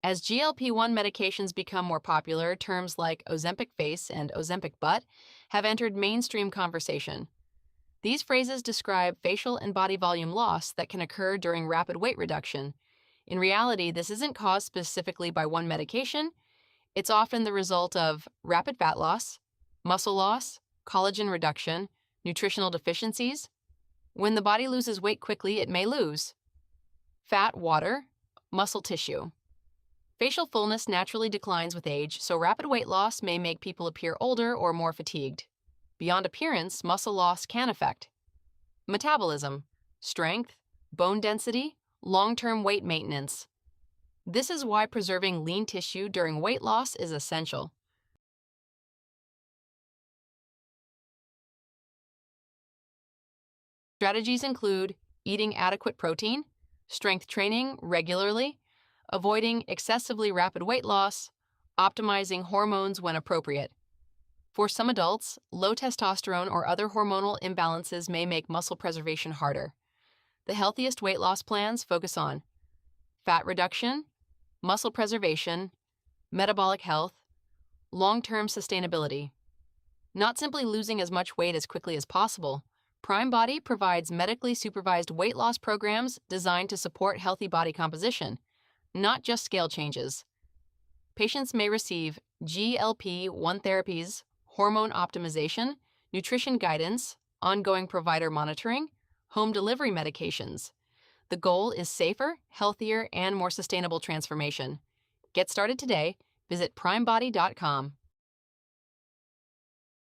As GLP-1 medications become more popular, terms like Ozempic face and Ozempic butt have entered mainstream conversation. These phrases describe facial and body volume loss that can occur during rapid weight reduction. In reality, this isn't caused specifically by one medication. It's often the result of rapid fat loss, muscle loss, collagen reduction, nutritional deficiencies. When the body loses weight quickly, it may lose fat, water, muscle tissue. Facial fullness naturally declines with age, so rapid weight loss may make people appear older or more fatigued. Beyond appearance, muscle loss can affect metabolism, strength, bone density, long-term weight maintenance. This is why preserving lean tissue during weight loss is essential. Strategies include eating adequate protein, strength training regularly, avoiding excessively rapid weight loss, optimizing hormones when appropriate. For some adults, low testosterone or other hormonal imbalances may make muscle preservation harder. The healthiest weight loss plans focus on fat reduction, muscle preservation, metabolic health, long-term sustainability. Not simply losing as much weight as quickly as possible, Prime Body provides medically supervised weight loss programs designed to support healthy body composition, not just scale changes. Patients may receive GLP-1 therapies, hormone optimization, nutrition guidance, ongoing provider monitoring, home delivery medications. The goal is safer, healthier, and more sustainable transformation. Get started today. Visit primebody.com.